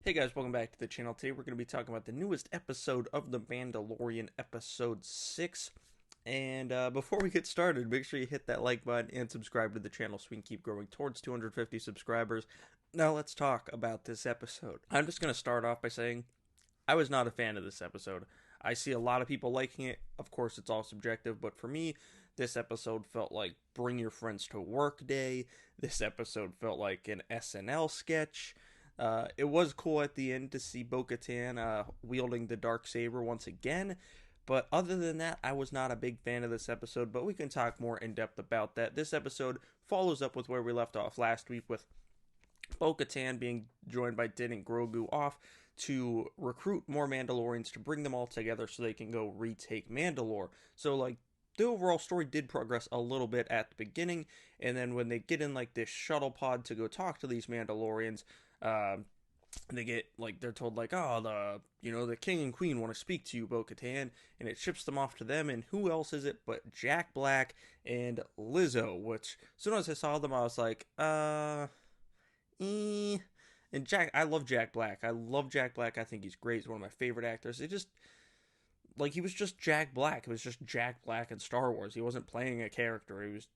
Hey guys, welcome back to the channel. Today we're going to be talking about the newest episode of The Mandalorian, episode 6. And before we get started, make sure you hit that like button and subscribe to the channel so we can keep growing towards 250 subscribers. Now let's talk about this episode. I'm just going to start off by saying I was not a fan of this episode. I see a lot of people liking it. Of course, it's all subjective, but for me, this episode felt like Bring Your Friends to Work Day. This episode felt like an SNL sketch. It was cool at the end to see Bo-Katan wielding the Darksaber once again, but other than that, I was not a big fan of this episode, but we can talk more in depth about that. This episode follows up with where we left off last week with Bo-Katan being joined by Din and Grogu off to recruit more Mandalorians to bring them all together so they can go retake Mandalore. So, like, the overall story did progress a little bit at the beginning, and then when they get in, like, this shuttle pod to go talk to these Mandalorians, uh, they get like they're told like, oh, the king and queen want to speak to you, Bo-Katan, and it ships them off to them. And who else is it but Jack Black and Lizzo? Which as soon as I saw them, I was like, eh. And I love Jack Black. I love Jack Black. I think he's great. He's one of my favorite actors. It just like he was just Jack Black. It was just Jack Black in Star Wars. He wasn't playing a character. He was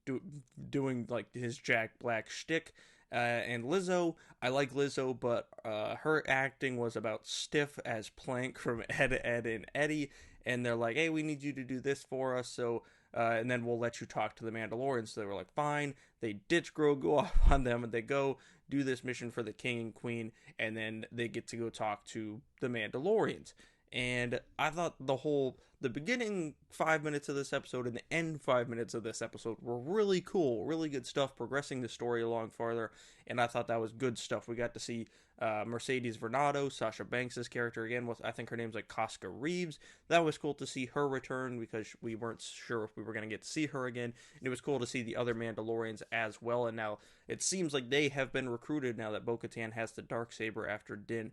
doing like his Jack Black shtick. And Lizzo, I like Lizzo, but her acting was about stiff as plank from Ed, Ed, and Eddie. And they're like, hey, we need you to do this for us, so and then we'll let you talk to the Mandalorians. So they were like, fine. They ditch Grogu off on them, and they go do this mission for the king and queen, and then they get to go talk to the Mandalorians. And I thought the beginning 5 minutes of this episode and the end 5 minutes of this episode were really cool, really good stuff, progressing the story along farther. And I thought that was good stuff. We got to see Mercedes Vernado, Sasha Banks' character again. With I think her name's like Casca Reeves. That was cool to see her return because we weren't sure if we were going to get to see her again. And it was cool to see the other Mandalorians as well. And now it seems like they have been recruited now that Bo-Katan has the Darksaber after Din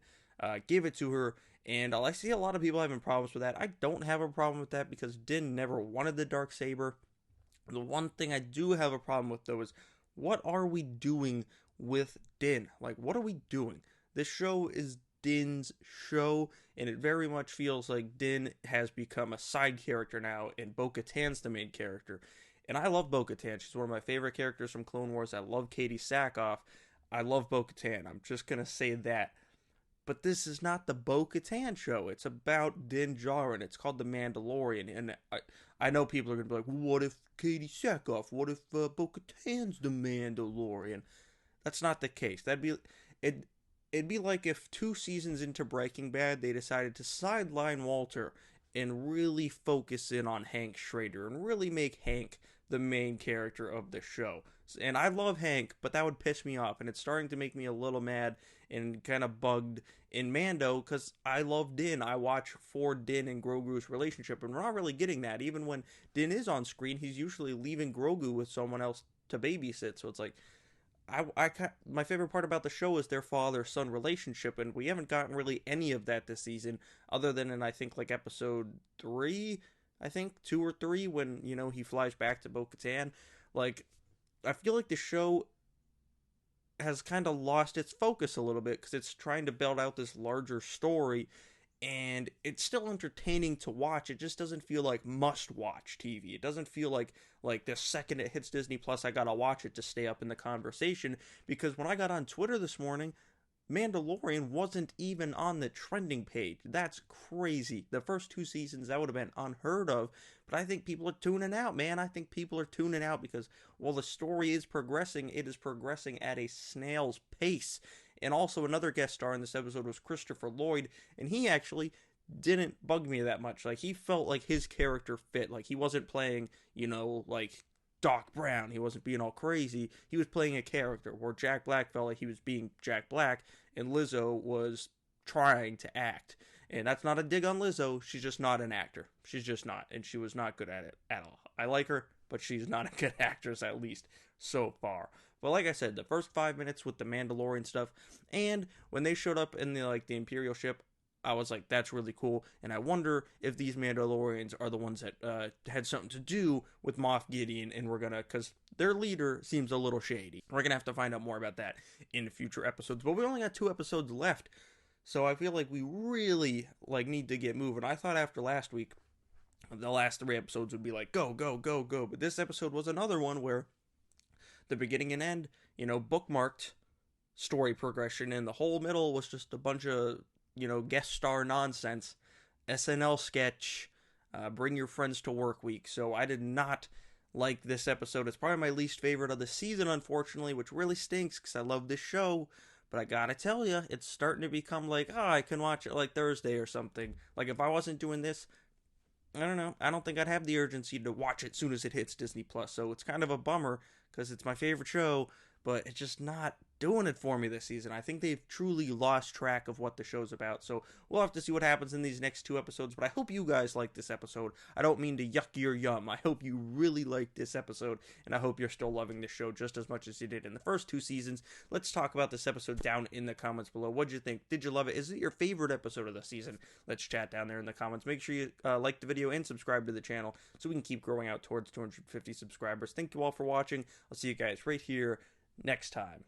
gave it to her. And I see a lot of people having problems with that. I don't have a problem with that because Din never wanted the Darksaber. The one thing I do have a problem with, though, is what are we doing with Din? Like, what are we doing? This show is Din's show, and it very much feels like Din has become a side character now, and Bo-Katan's the main character. And I love Bo-Katan. She's one of my favorite characters from Clone Wars. I love Katie Sackhoff. I love Bo-Katan. I'm just going to say that. But this is not the Bo-Katan show. It's about Din Djarin. It's called The Mandalorian. And I know people are going to be like, what if Katie Sackhoff? What if Bo-Katan's the Mandalorian? That's not the case. It'd be like if 2 seasons into Breaking Bad, they decided to sideline Walter and really focus in on Hank Schrader and really make Hank the main character of the show. And I love Hank, but that would piss me off. And it's starting to make me a little mad and kind of bugged in Mando because I love Din. I watch for Din and Grogu's relationship, and we're not really getting that. Even when Din is on screen, he's usually leaving Grogu with someone else to babysit. So it's like, my favorite part about the show is their father-son relationship, and we haven't gotten really any of that this season, other than in I think like episode 3, I think 2 or 3, when he flies back to Bo-Katan. Like, I feel like the show has kind of lost its focus a little bit because it's trying to build out this larger story, and it's still entertaining to watch. It just doesn't feel like must-watch TV. It doesn't feel like the second it hits Disney Plus, I gotta watch it to stay up in the conversation. Because when I got on Twitter this morning, Mandalorian wasn't even on the trending page. That's crazy. The first 2 seasons, that would have been unheard of. But I think people are tuning out, man. I think people are tuning out because while the story is progressing, it is progressing at a snail's pace. And also another guest star in this episode was Christopher Lloyd, and he actually didn't bug me that much. Like, he felt like his character fit. Like, he wasn't playing, like Doc Brown. He wasn't being all crazy. He was playing a character where Jack Black felt like he was being Jack Black, and Lizzo was trying to act. And that's not a dig on Lizzo. She's just not an actor. She's just not. And she was not good at it at all. I like her, but she's not a good actress, at least so far. But like I said, the first 5 minutes with the Mandalorian stuff, and when they showed up in the Imperial ship, I was like, that's really cool. And I wonder if these Mandalorians are the ones that had something to do with Moff Gideon, and because their leader seems a little shady. We're gonna have to find out more about that in future episodes. But we only got 2 episodes left. So I feel like we really like need to get moving. I thought after last week, the last 3 episodes would be like go, go, go, go. But this episode was another one where the beginning and end, bookmarked story progression, and the whole middle was just a bunch of, guest star nonsense. SNL sketch, bring your friends to work week. So I did not like this episode. It's probably my least favorite of the season, unfortunately, which really stinks because I love this show. But I gotta tell you, it's starting to become like, oh, I can watch it like Thursday or something. Like, if I wasn't doing this, I don't know. I don't think I'd have the urgency to watch it as soon as it hits Disney Plus. So it's kind of a bummer because it's my favorite show, but it's just not doing it for me this season. I think they've truly lost track of what the show's about. So we'll have to see what happens in these next 2 episodes. But I hope you guys like this episode. I don't mean to yuck your yum. I hope you really like this episode, and I hope you're still loving this show just as much as you did in the first 2 seasons. Let's talk about this episode down in the comments below. What'd you think? Did you love it? Is it your favorite episode of the season? Let's chat down there in the comments. Make sure you like the video and subscribe to the channel so we can keep growing out towards 250 subscribers. Thank you all for watching. I'll see you guys right here next time.